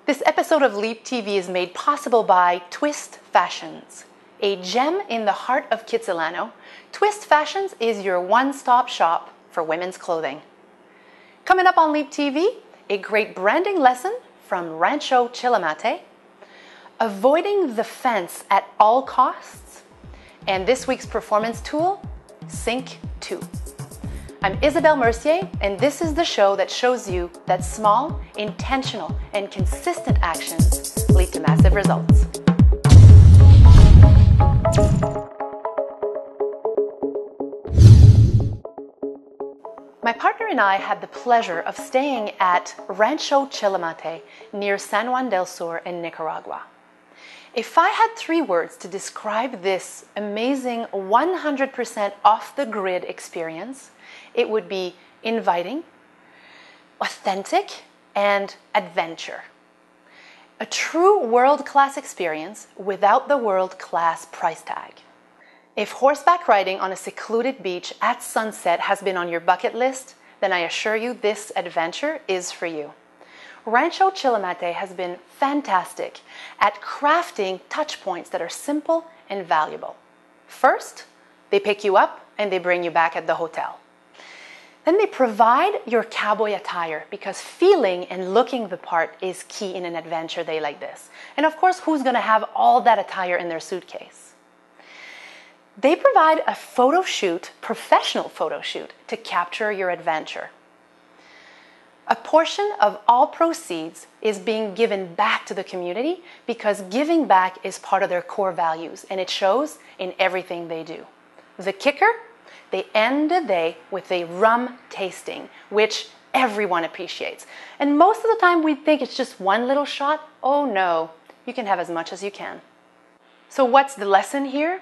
This episode of LeapTV is made possible by Twist Fashions. A gem in the heart of Kitsilano, Twist Fashions is your one-stop shop for women's clothing. Coming up on LeapTV, a great branding lesson from Rancho Chillamate, avoiding the fence at all costs, and this week's performance tool, Sync 2. I'm Isabelle Mercier, and this is the show that shows you that small, intentional, and consistent actions lead to massive results. My partner and I had the pleasure of staying at Rancho Chillamate near San Juan del Sur in Nicaragua. If I had 3 words to describe this amazing 100% off-the-grid experience, it would be inviting, authentic, and adventure. A true world-class experience without the world-class price tag. If horseback riding on a secluded beach at sunset has been on your bucket list, then I assure you this adventure is for you. Rancho Chillamate has been fantastic at crafting touch points that are simple and valuable. First, they pick you up and they bring you back at the hotel. Then they provide your cowboy attire because feeling and looking the part is key in an adventure day like this. And of course, who's going to have all that attire in their suitcase? They provide a photo shoot, professional photo shoot, to capture your adventure. A portion of all proceeds is being given back to the community because giving back is part of their core values, and it shows in everything they do. The kicker? They end the day with a rum tasting, which everyone appreciates. And most of the time we think it's just one little shot. Oh no, you can have as much as you can. So what's the lesson here?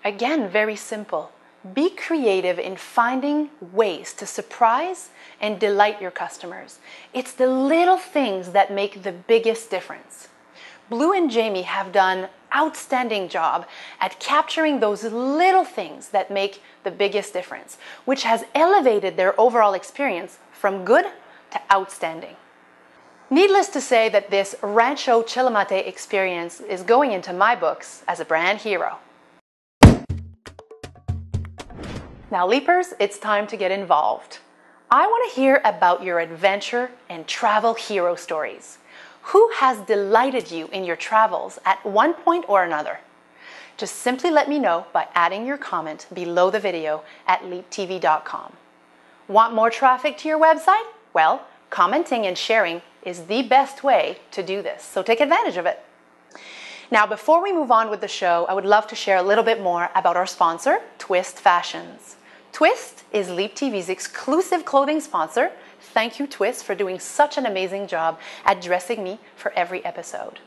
Again, very simple. Be creative in finding ways to surprise and delight your customers. It's the little things that make the biggest difference. Blue and Jamie have done outstanding job at capturing those little things that make the biggest difference, which has elevated their overall experience from good to outstanding. Needless to say that this Rancho Chillamate experience is going into my books as a brand hero. Now, Leapers, it's time to get involved. I want to hear about your adventure and travel hero stories. Who has delighted you in your travels at one point or another? Just simply let me know by adding your comment below the video at leaptv.com. Want more traffic to your website? Well, commenting and sharing is the best way to do this, so take advantage of it. Now, before we move on with the show, I would love to share a little bit more about our sponsor, Twist Fashions. Twist is LeapTV's exclusive clothing sponsor. Thank you, Twist, for doing such an amazing job at dressing me for every episode.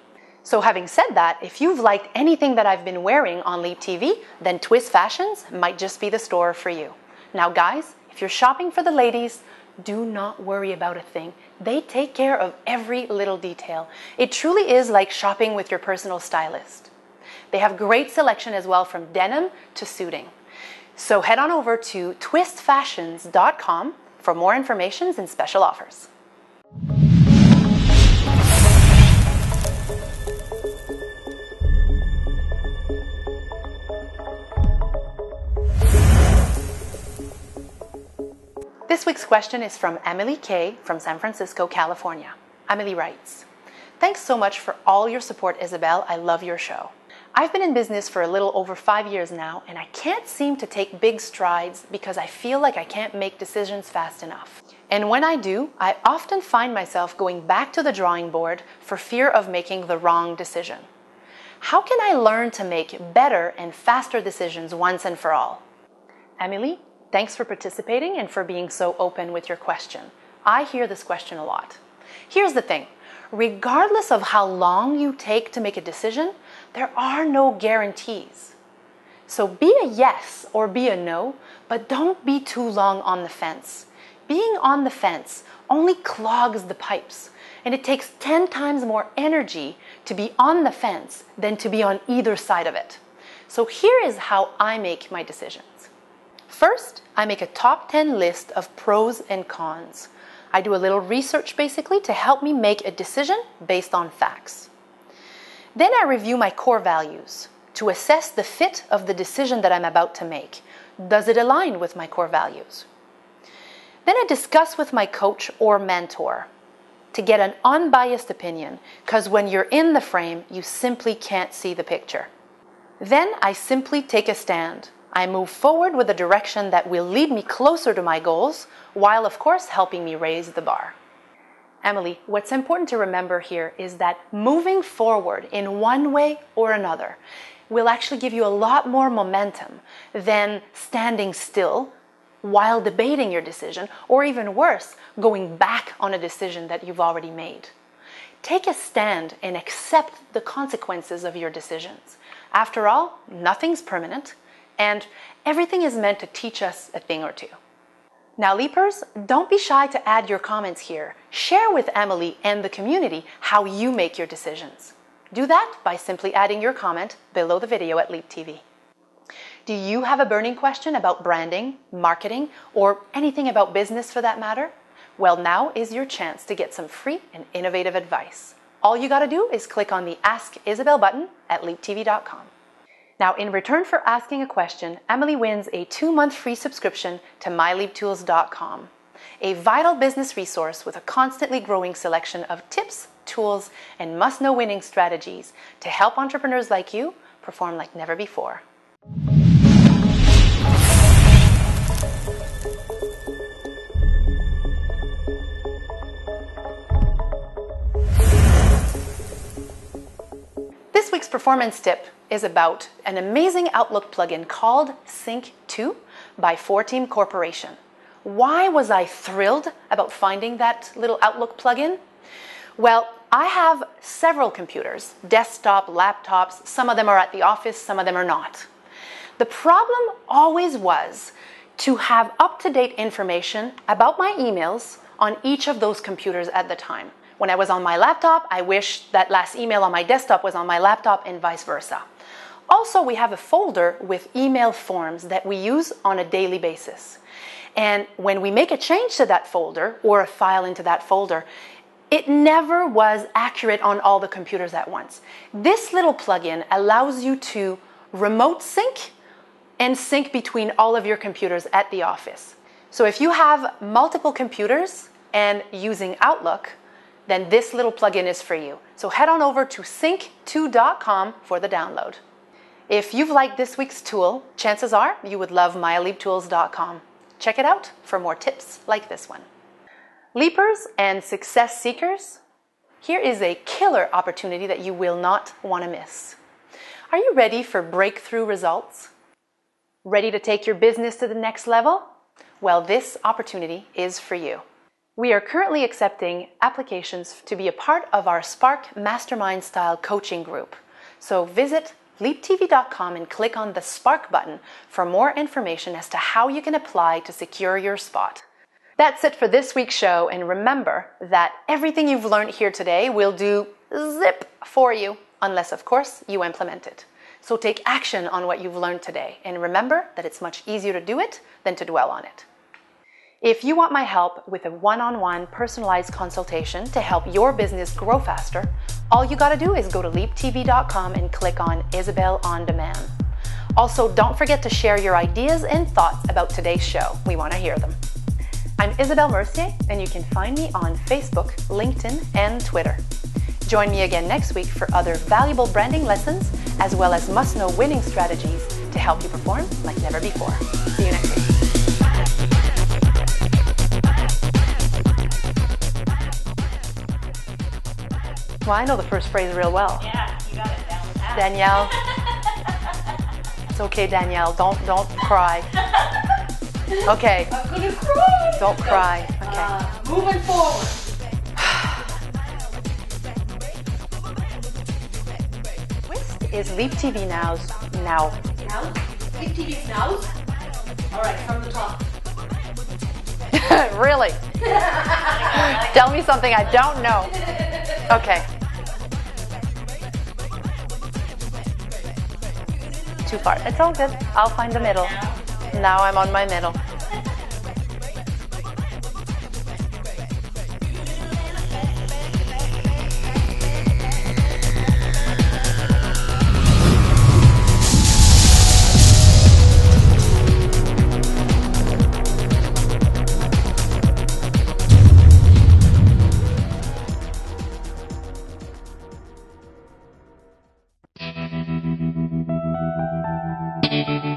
So having said that, if you've liked anything that I've been wearing on LeapTV, then Twist Fashions might just be the store for you. Now guys, if you're shopping for the ladies, do not worry about a thing. They take care of every little detail. It truly is like shopping with your personal stylist. They have great selection as well, from denim to suiting. So head on over to twistfashions.com for more information and special offers. This week's question is from Emily K. from San Francisco, California. Emily writes, "Thanks so much for all your support, Isabelle. I love your show. I've been in business for a little over 5 years now, and I can't seem to take big strides because I feel like I can't make decisions fast enough. And when I do, I often find myself going back to the drawing board for fear of making the wrong decision. How can I learn to make better and faster decisions once and for all?" Emily, thanks for participating and for being so open with your question. I hear this question a lot. Here's the thing. Regardless of how long you take to make a decision, there are no guarantees. So be a yes or be a no, but don't be too long on the fence. Being on the fence only clogs the pipes, and it takes 10 times more energy to be on the fence than to be on either side of it. So here is how I make my decisions. First, I make a top 10 list of pros and cons. I do a little research basically to help me make a decision based on facts. Then I review my core values to assess the fit of the decision that I'm about to make. Does it align with my core values? Then I discuss with my coach or mentor to get an unbiased opinion, because when you're in the frame, you simply can't see the picture. Then I simply take a stand. I move forward with a direction that will lead me closer to my goals, while of course helping me raise the bar. Emily, what's important to remember here is that moving forward in one way or another will actually give you a lot more momentum than standing still while debating your decision, or even worse, going back on a decision that you've already made. Take a stand and accept the consequences of your decisions. After all, nothing's permanent, and everything is meant to teach us a thing or two. Now, Leapers, don't be shy to add your comments here. Share with Emily and the community how you make your decisions. Do that by simply adding your comment below the video at LeapTV. Do you have a burning question about branding, marketing, or anything about business for that matter? Well, now is your chance to get some free and innovative advice. All you gotta do is click on the Ask Isabelle button at LeapTV.com. Now, in return for asking a question, Emily wins a 2-month free subscription to myleaptools.com, a vital business resource with a constantly growing selection of tips, tools, and must-know winning strategies to help entrepreneurs like you perform like never before. This week's performance tip is about an amazing Outlook plugin called Sync 2 by 4Team Corporation. Why was I thrilled about finding that little Outlook plugin? Well, I have several computers, desktop, laptops. Some of them are at the office, some of them are not. The problem always was to have up-to-date information about my emails on each of those computers at the time. When I was on my laptop, I wish that last email on my desktop was on my laptop and vice versa. Also, we have a folder with email forms that we use on a daily basis. And when we make a change to that folder or a file into that folder, it never was accurate on all the computers at once. This little plugin allows you to remote sync and sync between all of your computers at the office. So if you have multiple computers and using Outlook, then this little plugin is for you. So head on over to sync2.com for the download. If you've liked this week's tool, chances are you would love myleaptools.com. Check it out for more tips like this one. Leapers and success seekers, here is a killer opportunity that you will not want to miss. Are you ready for breakthrough results? Ready to take your business to the next level? Well, this opportunity is for you. We are currently accepting applications to be a part of our Spark Mastermind style coaching group. So visit LeapTV.com and click on the Spark button for more information as to how you can apply to secure your spot. That's it for this week's show, and remember that everything you've learned here today will do zip for you, unless of course you implement it. So take action on what you've learned today, and remember that it's much easier to do it than to dwell on it. If you want my help with a one-on-one personalized consultation to help your business grow faster, all you gotta do is go to LeapTV.com and click on Isabelle On Demand. Also, don't forget to share your ideas and thoughts about today's show. We wanna hear them. I'm Isabelle Mercier, and you can find me on Facebook, LinkedIn, and Twitter. Join me again next week for other valuable branding lessons, as well as must-know winning strategies to help you perform like never before. See you next week. Well, I know the first phrase real well. Yeah, you got it down pat. Danielle. It's okay, Danielle. Don't cry. Okay. I'm gonna cry. Don't cry. Okay. Moving forward. Twist is LeapTV Now's now. Now? LeapTV's now? Alright, from the top. Really? Tell me something I don't know. Okay. Too far. It's all good. I'll find the middle. Now I'm on my middle. Bye.